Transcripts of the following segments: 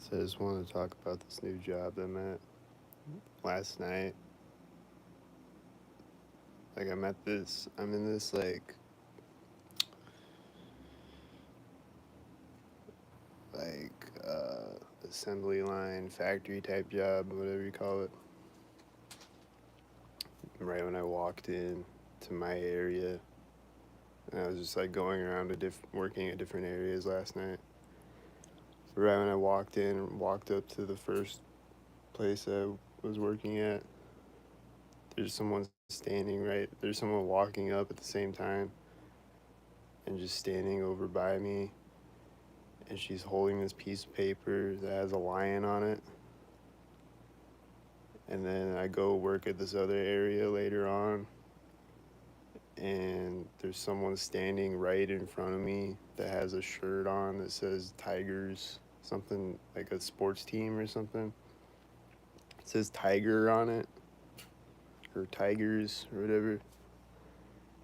So I just wanted to talk about this new job that I'm at last night. I'm in this assembly line, factory type job, whatever you call it. Right when I walked in to my area, and I was just like going around working at different areas last night. Right when I walked in, walked up to the first place I was working at, there's someone walking up at the same time and just standing over by me, and she's holding this piece of paper that has a lion on it. And then I go work at this other area later on, and there's someone standing right in front of me that has a shirt on that says Tigers, something like a sports team or something. It says Tiger on it, or Tigers, or whatever,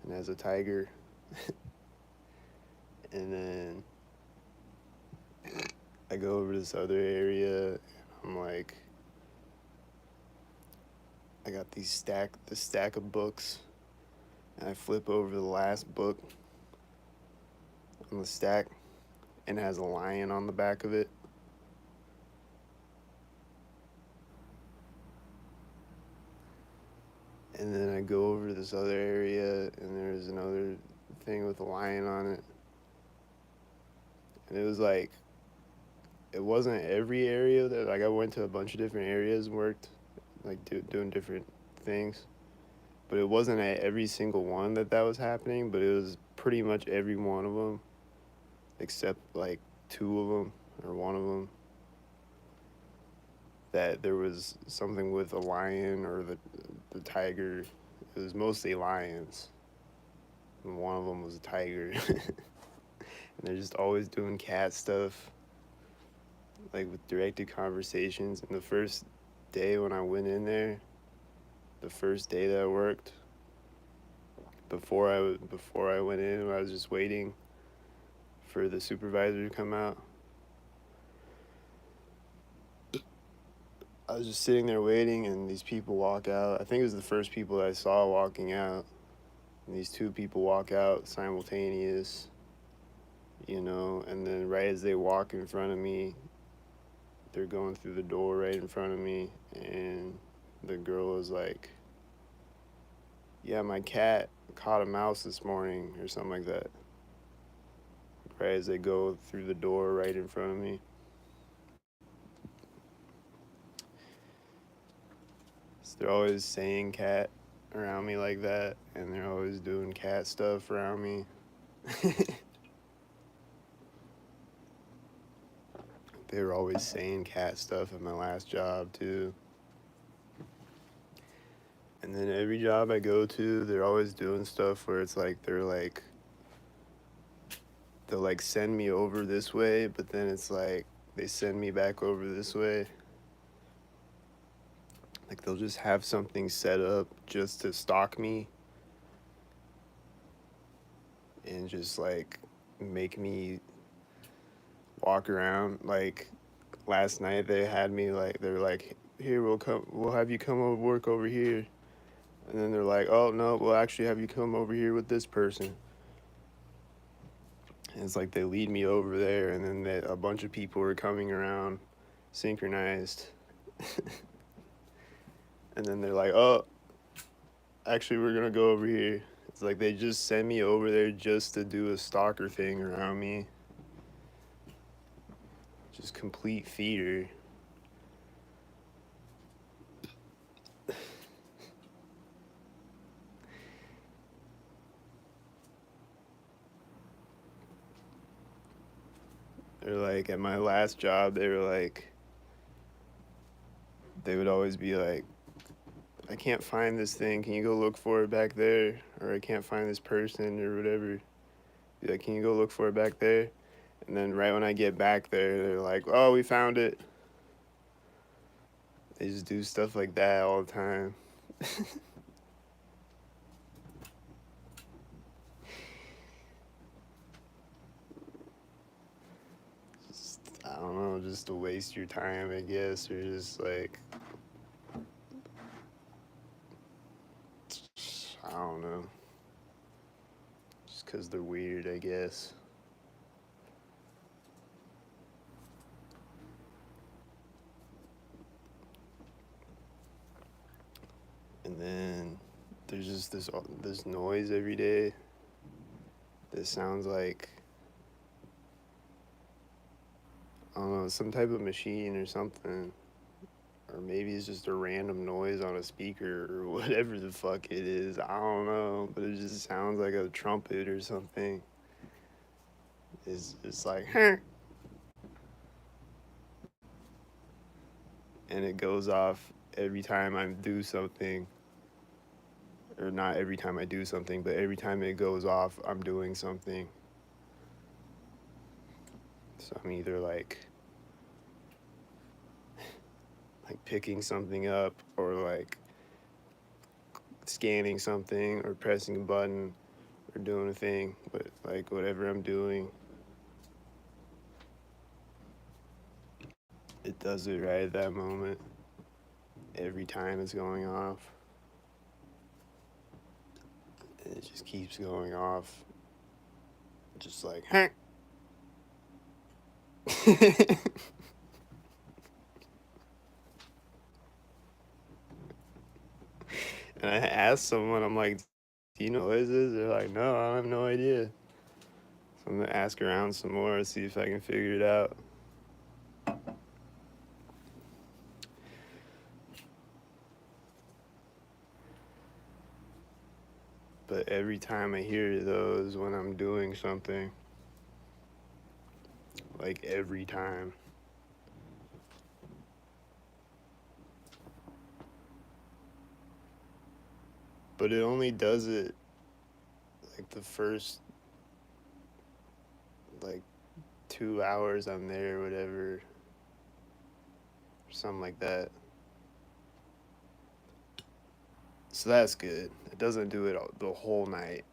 and has a tiger. And then I go over to this other area, and I'm like, I got this stack of books, and I flip over the last book on the stack, and it has a lion on the back of it. And then I go over to this other area, and there's another thing with a lion on it. And it wasn't every area that, like, I went to a bunch of different areas and worked, like, doing different things. But it wasn't at every single one that was happening, but it was pretty much every one of them, except, like, two of them, or one of them, that there was something with a lion or the tiger. It was mostly lions, and one of them was a tiger. And they're just always doing cat stuff, like with directed conversations. And the first day when I went in there, the first day that I worked, before I went in, I was just waiting for the supervisor to come out. I was just sitting there waiting, and these people walk out. I think it was the first people that I saw walking out. And these two people walk out simultaneous, and then right as they walk in front of me, they're going through the door right in front of me, and the girl was like, "Yeah, my cat caught a mouse this morning," or something like that. Right as they go through the door right in front of me. So they're always saying cat around me like that, and they're always doing cat stuff around me. They were always saying cat stuff at my last job, too. And then every job I go to, they're always doing stuff where it's like they'll like send me over this way, but then it's like they send me back over this way. Like they'll just have something set up just to stalk me and just like make me walk around. Like last night they're like, "Here, we'll have you come over work over here." And then they're like, "Oh no, we'll actually have you come over here with this person." And it's like they lead me over there, and then a bunch of people are coming around synchronized. And then they're like, "Oh, actually, we're gonna go over here." It's like they just sent me over there just to do a stalker thing around me. Just complete fear. They're like, at my last job, they would always be like, "I can't find this thing. Can you go look for it back there?" Or "I can't find this person," or whatever. Be like, "Can you go look for it back there?" And then right when I get back there, they're like, "Oh, we found it." They just do stuff like that all the time. Just, I don't know. know, just to waste your time, I guess, or just like, I don't know, just because they're weird, I guess. And then there's just this noise every day that sounds like, I don't know, some type of machine or something. Or maybe it's just a random noise on a speaker or whatever the fuck it is. I don't know, but it just sounds like a trumpet or something. It's like, and it goes off every time I do something. Or not every time I do something, but every time it goes off, I'm doing something. So I'm either like picking something up or like scanning something or pressing a button or doing a thing, but like whatever I'm doing, it does it right at that moment. Every time it's going off. And it just keeps going off. Just like, huh? And I asked someone, I'm like, do you know what it is? They're like, no, I have no idea. So I'm gonna ask around some more, see if I can figure it out. But every time I hear it, though, is when I'm doing something. Like every time. But it only does it like the first like 2 hours I'm there or whatever. Or something like that. So that's good. It doesn't do it the whole night.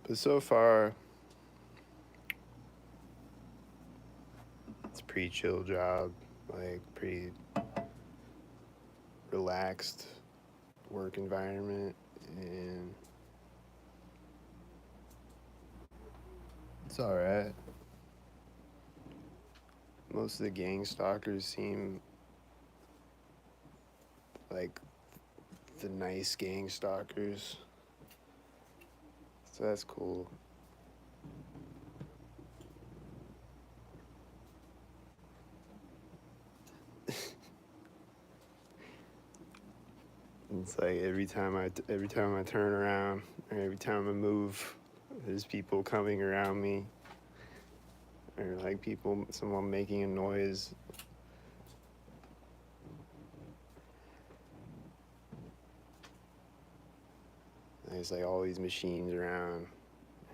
But so far, it's a pretty chill job. Like, pretty relaxed work environment. And it's alright. Most of the gang stalkers seem like the nice gang stalkers. So that's cool. It's like every time I turn around, or every time I move, there's people coming around me, or like someone making a noise. There's like all these machines around,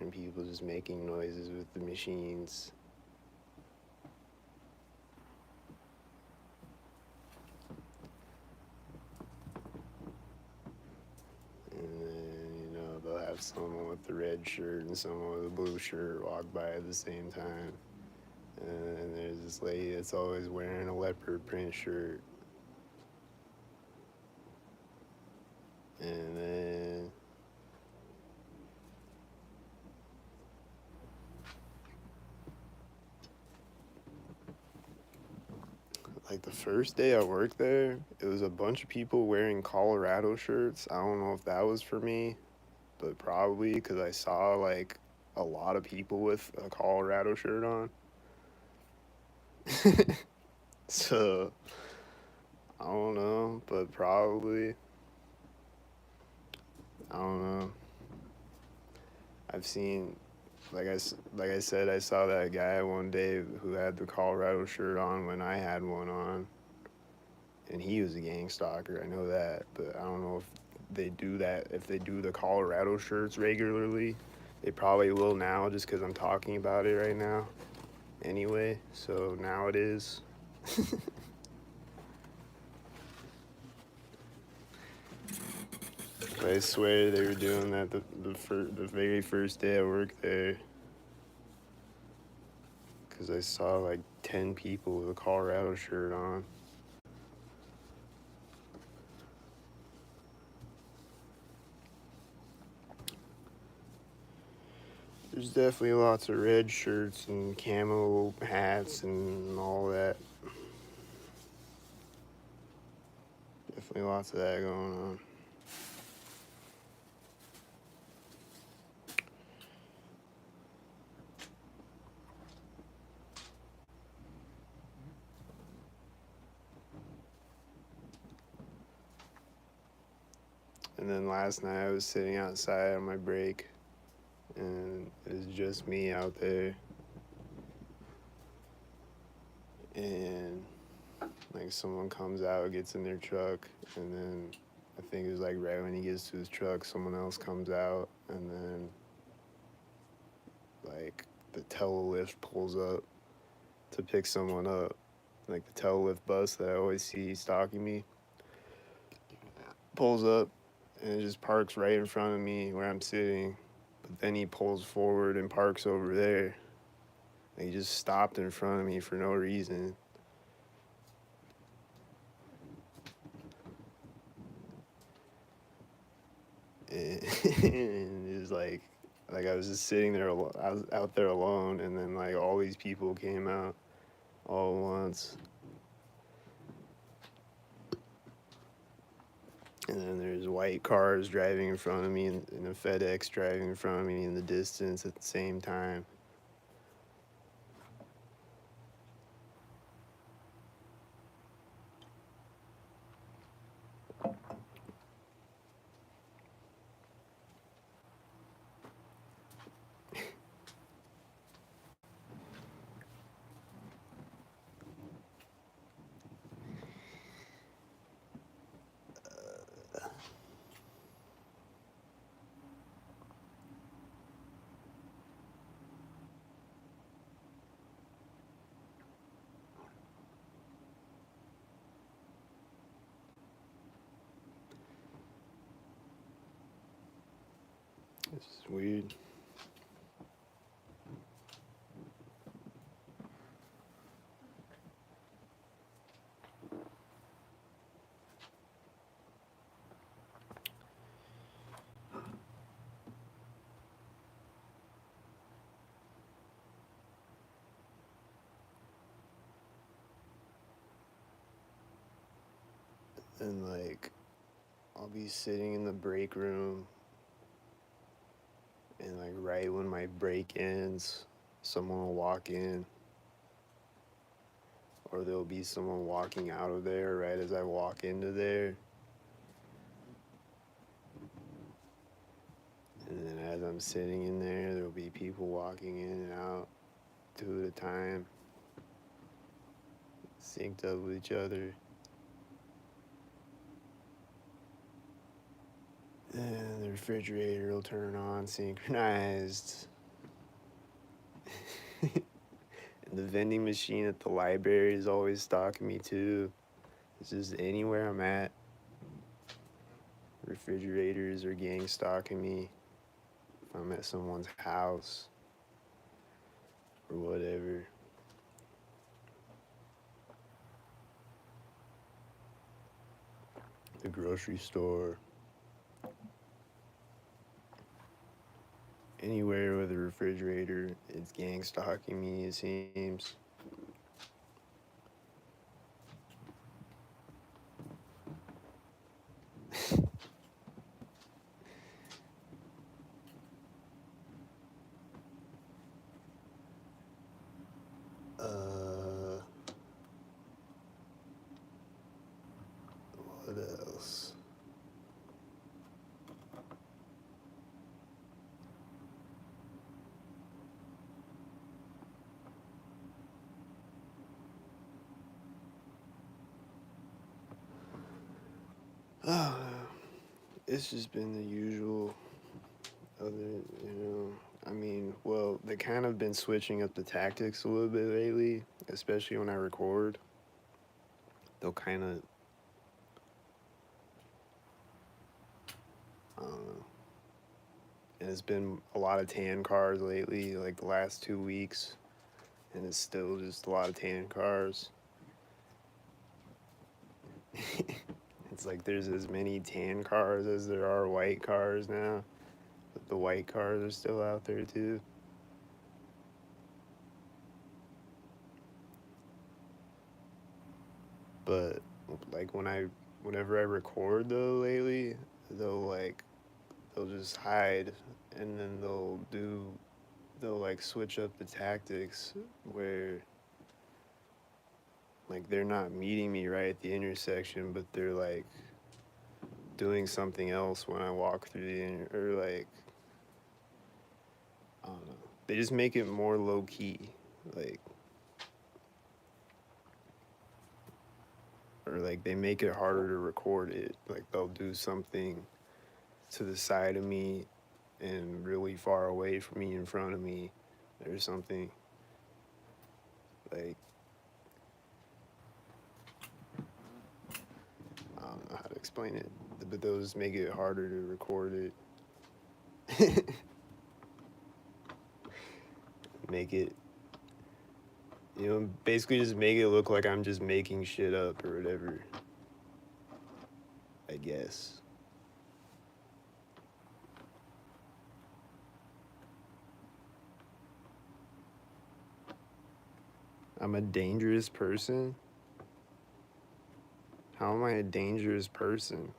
and people just making noises with the machines. And then, they'll have someone with the red shirt and someone with a blue shirt walk by at the same time. And then there's this lady that's always wearing a leopard print shirt. And then like the first day I worked there, it was a bunch of people wearing Colorado shirts. I don't know if that was for me, but probably because I saw like a lot of people with a Colorado shirt on. So I don't know, but probably. I don't know. I've seen, like I said, I saw that guy one day who had the Colorado shirt on when I had one on, and he was a gang stalker. I know that, but I don't know if they do that. If they do the Colorado shirts regularly, they probably will now, just because I'm talking about it right now. Anyway, so now it is. I swear they were doing that the very first day I worked there. Because I saw like 10 people with a Colorado shirt on. There's definitely lots of red shirts and camo hats and all that. Definitely lots of that going on. And then last night I was sitting outside on my break, and it was just me out there. And like someone comes out, gets in their truck, and then I think it was like right when he gets to his truck, someone else comes out, and then like the telelift pulls up to pick someone up. Like the telelift bus that I always see stalking me pulls up and it just parks right in front of me where I'm sitting. But then he pulls forward and parks over there. Like he just stopped in front of me for no reason. And it was like I was just sitting there, I was out there alone, and then like all these people came out all at once. And then there's white cars driving in front of me and a FedEx driving in front of me in the distance at the same time. It's weird. And like I'll be sitting in the break room, and like right when my break ends, someone will walk in, or there'll be someone walking out of there right as I walk into there. And then as I'm sitting in there, there'll be people walking in and out, two at a time, synced up with each other. And the refrigerator will turn on synchronized. And the vending machine at the library is always stalking me too. It's just anywhere I'm at, refrigerators are gang stalking me. If I'm at someone's house or whatever. The grocery store. Anywhere with a refrigerator, it's gang stalking me, it seems. What else? Oh, it's just been the usual. I mean, well, they kind of been switching up the tactics a little bit lately, especially when I record. They'll kind of I don't know. And it's been a lot of tan cars lately, like the last 2 weeks, and it's still just a lot of tan cars. It's like there's as many tan cars as there are white cars now, but the white cars are still out there too. But like whenever I record though lately, they'll just hide, and then they'll like switch up the tactics where like they're not meeting me right at the intersection, but they're like doing something else when I walk through or like I don't know. They just make it more low key, like or like they make it harder to record it. Like they'll do something to the side of me and really far away from me in front of me or something. Like I don't know how to explain it, but those make it harder to record it. Make it, basically just make it look like I'm just making shit up or whatever, I guess. I'm a dangerous person? How am I a dangerous person?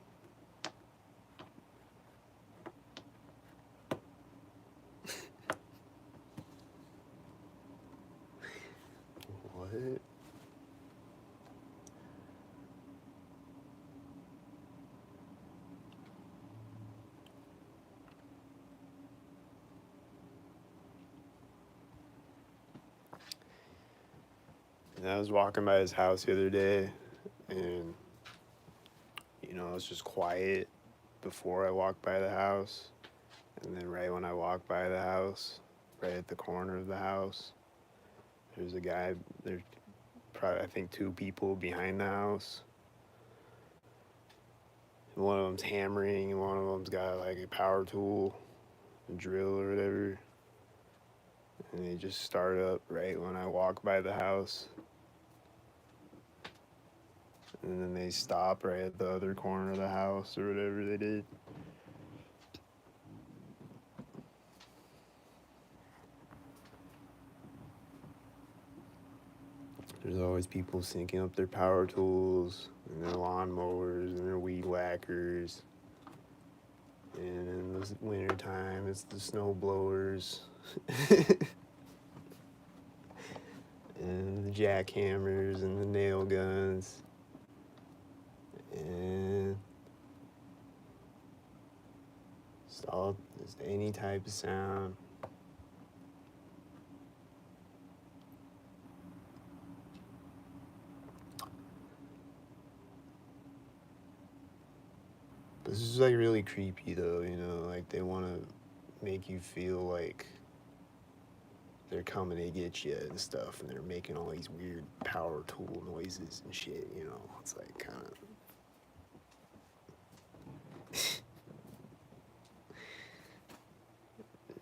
What? And I was walking by his house the other day, and it was just quiet before I walked by the house, and then right when I walked by the house, right at the corner of the house, there's a guy. There's probably I think two people behind the house. And one of them's hammering, and one of them's got like a power tool, a drill or whatever. And they just start up right when I walk by the house. And then they stop right at the other corner of the house or whatever they did. There's always people syncing up their power tools and their lawnmowers and their weed whackers. And in the winter time, it's the snow blowers and the jackhammers and the nail guns and just any type of sound. This is like really creepy though, like they want to make you feel like they're coming to get you and stuff, and they're making all these weird power tool noises and shit, It's like kind of.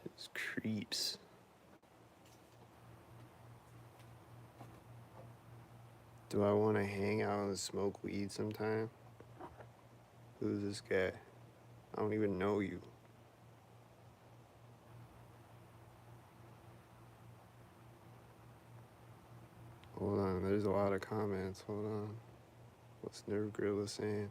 It's creeps. Do I want to hang out and smoke weed sometime? Who's this guy? I don't even know you. Hold on, there's a lot of comments. Hold on. What's Nerve Gorilla saying?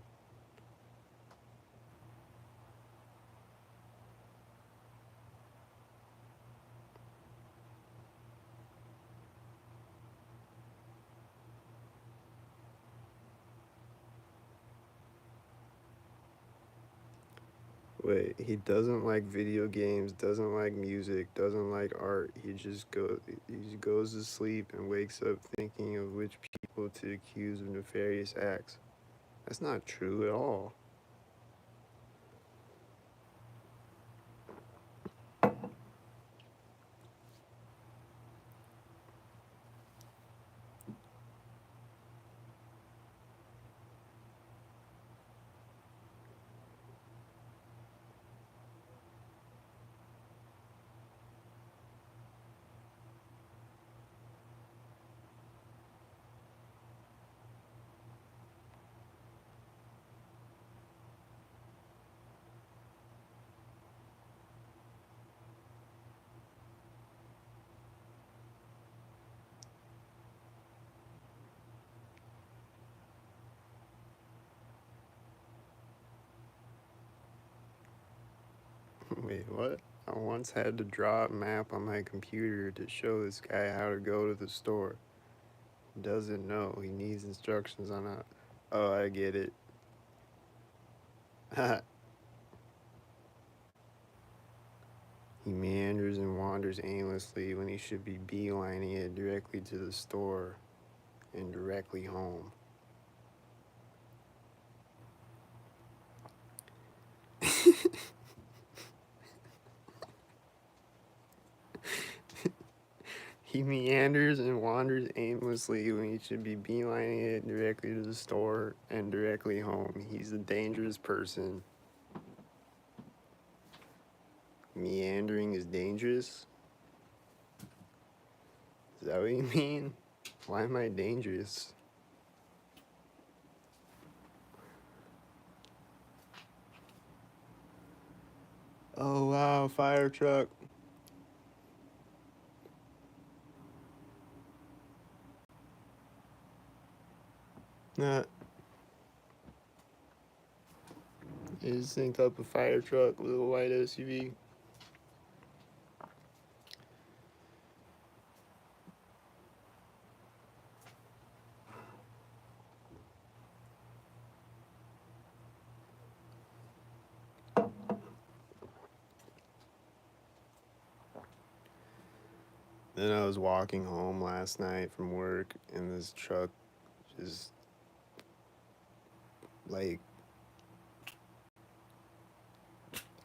Wait, he doesn't like video games, doesn't like music, doesn't like art. He just goes to sleep and wakes up thinking of which people to accuse of nefarious acts. That's not true at all. What? I once had to draw a map on my computer to show this guy how to go to the store. He doesn't know. He needs instructions on how. Oh, I get it. He meanders and wanders aimlessly when he should be beelining it directly to the store and directly home. He meanders and wanders aimlessly when he should be beelining it directly to the store and directly home. He's a dangerous person. Meandering is dangerous? Is that what you mean? Why am I dangerous? Oh wow, fire truck. Nah. They just synced up a fire truck with a white SUV. Then I was walking home last night from work, and this truck just, like,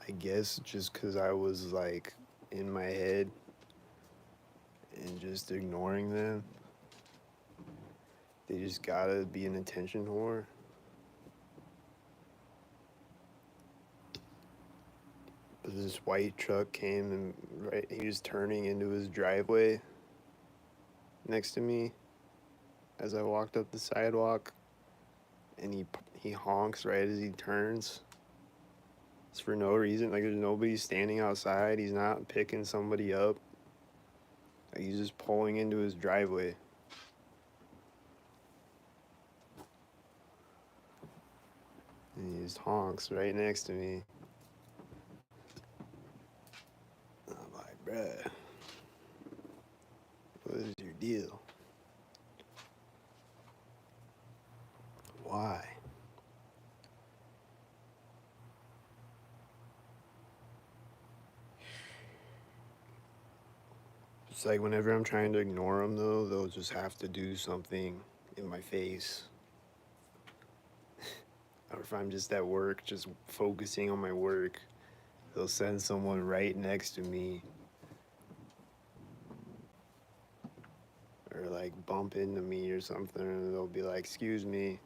I guess just because I was, like, in my head and just ignoring them, they just gotta be an attention whore. But this white truck came and he was turning into his driveway next to me as I walked up the sidewalk, and he honks right as he turns. It's for no reason. Like, there's nobody standing outside. He's not picking somebody up. Like, he's just pulling into his driveway. And he just honks right next to me. I'm like, bruh, what is your deal? Why? It's like whenever I'm trying to ignore them, though, they'll just have to do something in my face. Or if I'm just at work, just focusing on my work, they'll send someone right next to me. Or like bump into me or something, and they'll be like, excuse me.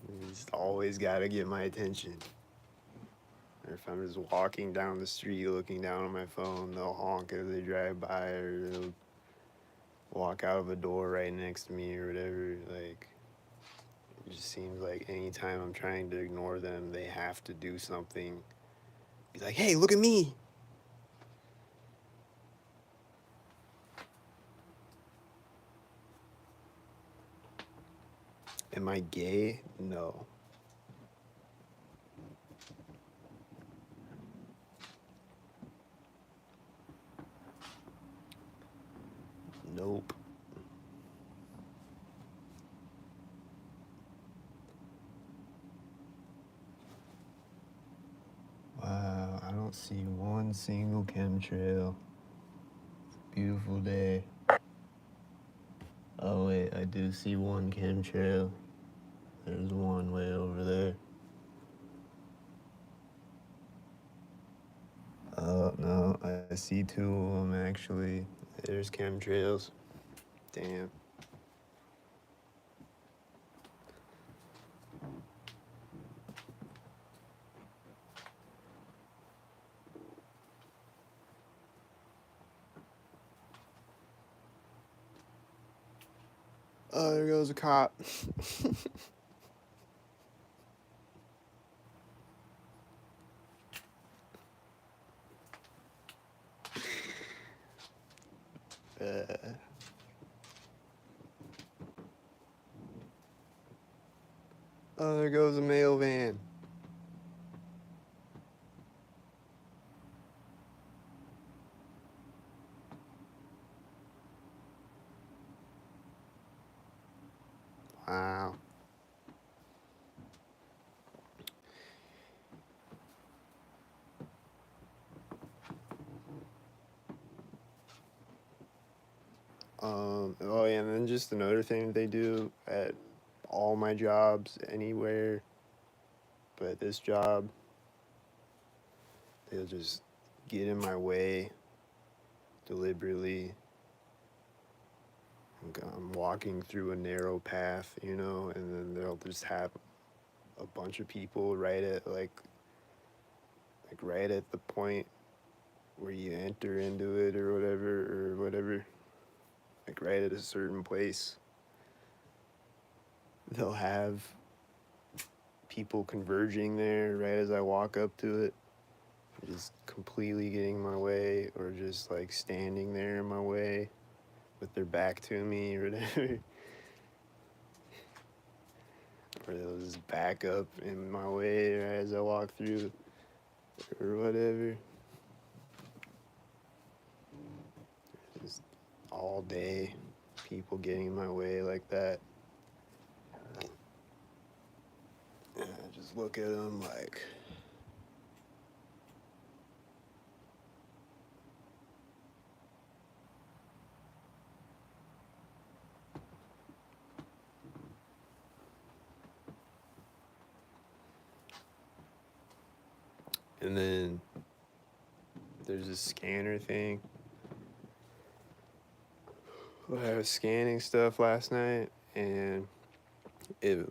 You just always gotta get my attention. Or if I'm just walking down the street looking down on my phone, they'll honk as they drive by, or they'll walk out of a door right next to me or whatever. Like, it just seems like anytime I'm trying to ignore them, they have to do something. Be like, hey, look at me. Am I gay? No. Nope. Wow, I don't see one single chemtrail. It's a beautiful day. Oh wait, I do see one chemtrail. There's one way over there. Oh no, I see two of them actually. There's chemtrails. Damn. Oh, there goes a cop. uh, Oh, there goes a mail van. Wow. Oh yeah, and then just another thing they do at all my jobs, anywhere, but at this job, they'll just get in my way deliberately. I'm walking through a narrow path, and then they'll just have a bunch of people right at like right at the point where you enter into it or whatever, like right at a certain place. They'll have people converging there right as I walk up to it, just completely getting in my way, or just like standing there in my way with their back to me or whatever. Or they'll just back up in my way right as I walk through or whatever. Just all day, people getting in my way like that. And I just look at them like, and then there's this scanner thing. I was scanning stuff last night and it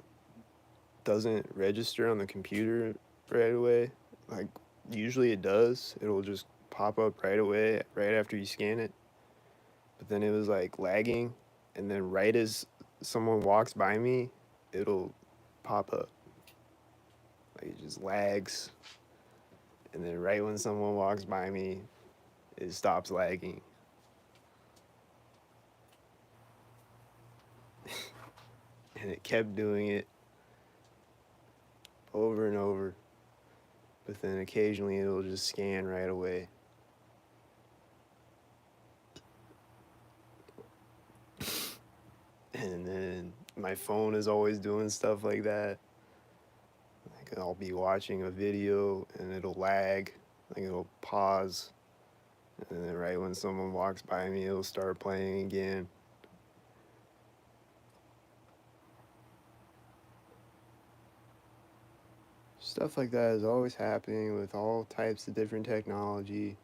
doesn't register on the computer right away. Like, usually it does. It'll just pop up right away, right after you scan it. But then it was like lagging, and then right as someone walks by me, it'll pop up. Like, it just lags. And then right when someone walks by me, it stops lagging. And it kept doing it over and over. But then occasionally it'll just scan right away. And then my phone is always doing stuff like that. Like, I'll be watching a video and it'll lag, like it'll pause, and then right when someone walks by me, it'll start playing again. Stuff like that is always happening with all types of different technology.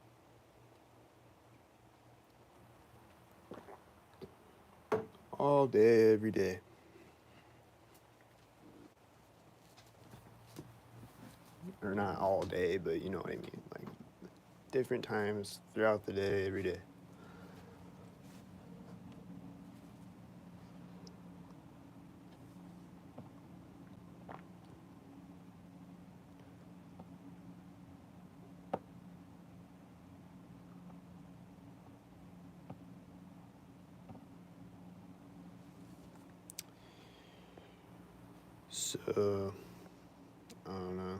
All day, every day. Or not all day, but you know what I mean. Like, different times throughout the day, every day. So, I don't know.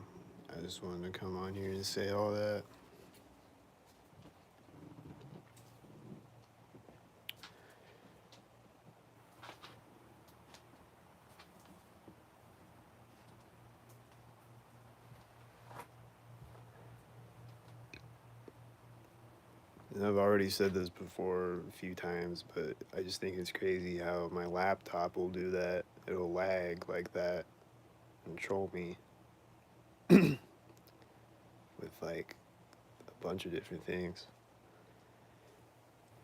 I just wanted to come on here and say all that. And I've already said this before a few times, but I just think it's crazy how my laptop will do that. It'll lag like that and troll me with like a bunch of different things.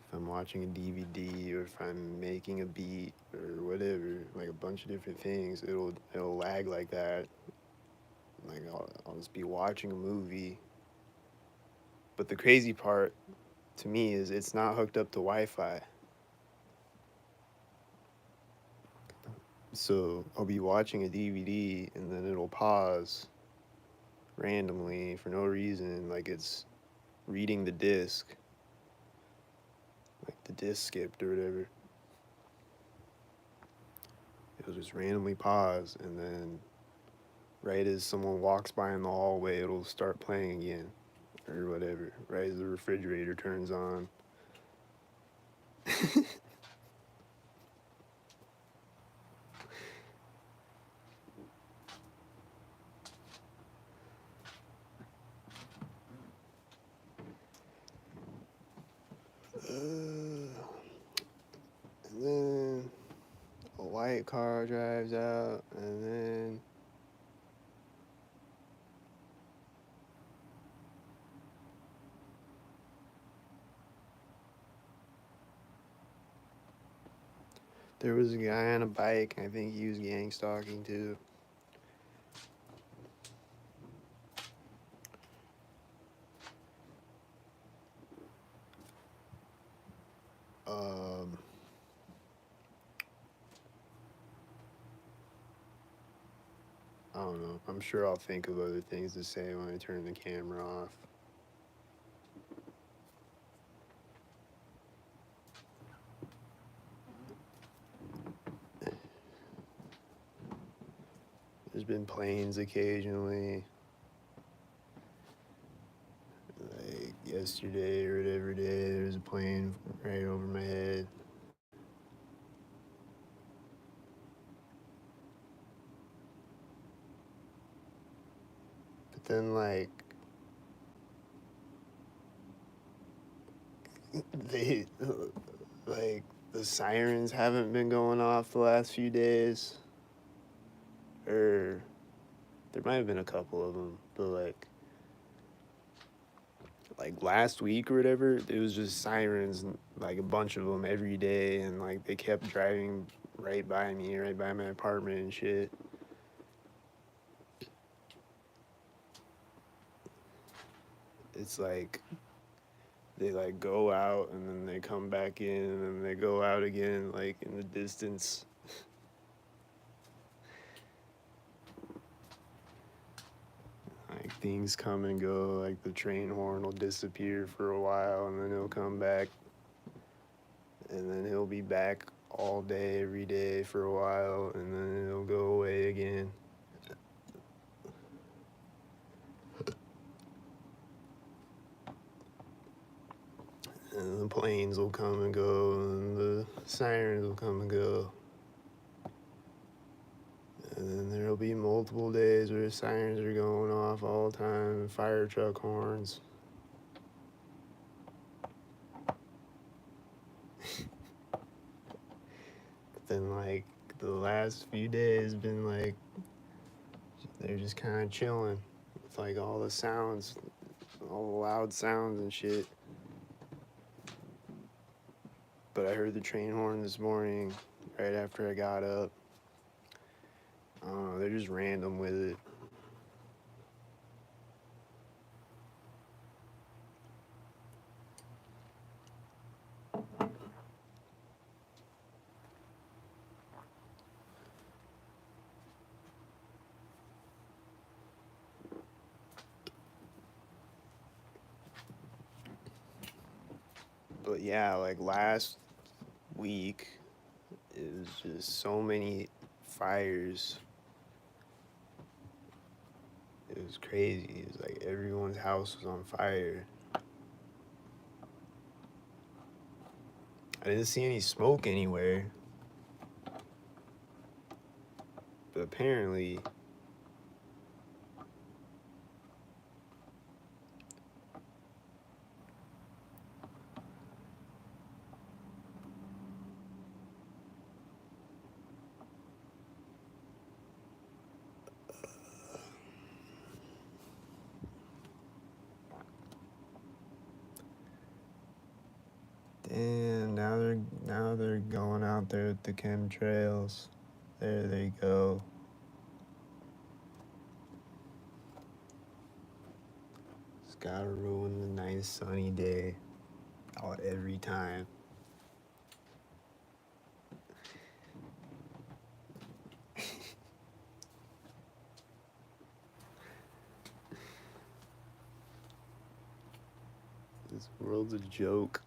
If I'm watching a DVD or if I'm making a beat or whatever, like a bunch of different things, it'll lag like that. Like, I'll just be watching a movie. But the crazy part to me is it's not hooked up to Wi-Fi. So I'll be watching a DVD and then it'll pause randomly for no reason, like it's reading the disc, like the disc skipped or whatever. It'll just randomly pause and then right as someone walks by in the hallway, it'll start playing again or whatever, right as the refrigerator turns on. And then a white car drives out, and then there was a guy on a bike, and I think he was gang stalking too. Um, I don't know. I'm sure I'll think of other things to say when I turn the camera off. There's been planes occasionally. Like yesterday or whatever day, there was a plane right over my head. But then, they, like, the sirens haven't been going off the last few days. Or there might have been a couple of them, but like last week or whatever, it was just sirens, like a bunch of them every day, and like they kept driving right by me, right by my apartment and shit. It's like they like go out and then they come back in and then they go out again, like in the distance. Like things come and go, like the train horn will disappear for a while and then he'll come back, and then he'll be back all day every day for a while, and then it'll go away again. And the planes will come and go, and the sirens will come and go. And then there'll be multiple days where sirens are going off all the time, and fire truck horns. But then, like, the last few days been like, they're just kind of chilling with like all the sounds, all the loud sounds and shit. But I heard the train horn this morning right after I got up. I don't know, they're just random with it. But yeah, like last week, it was just so many fires. It was crazy. It was like everyone's house was on fire. I didn't see any smoke anywhere. But apparently, damn, now they're going out there with the chemtrails. There they go. It's gotta ruin the nice sunny day. Every time. This world's a joke.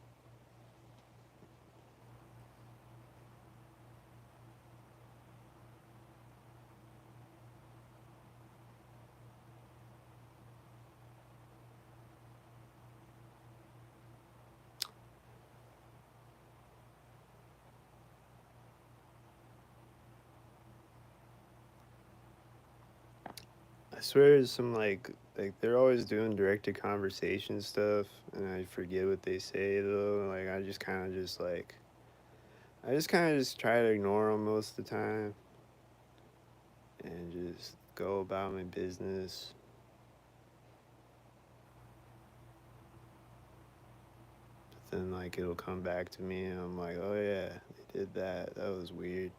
I swear there's some like they're always doing direct to conversation stuff, and I forget what they say though. Like I just kind of just try to ignore them most of the time and just go about my business. But then like it'll come back to me, and I'm like, oh yeah, they did that. That was weird.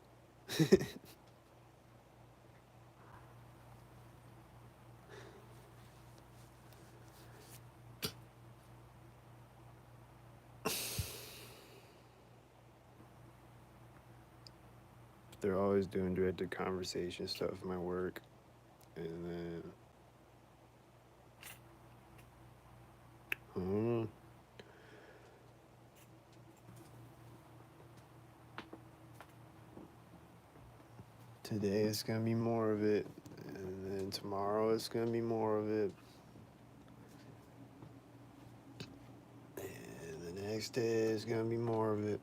They're always doing direct to conversation stuff in my work, and then I don't know. Today it's gonna be more of it, and then tomorrow it's gonna be more of it, and the next day it's gonna be more of it.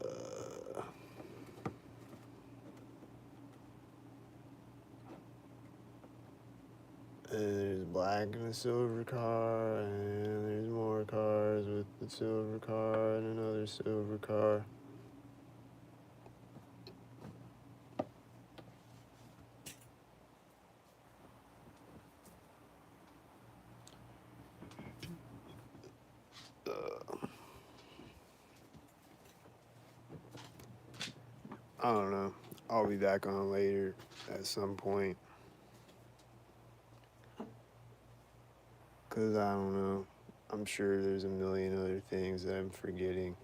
Uh, and there's black and a silver car, and there's more cars with the silver car and another silver car. Uh, I don't know. I'll be back on later at some point. Because I don't know. I'm sure there's a million other things that I'm forgetting.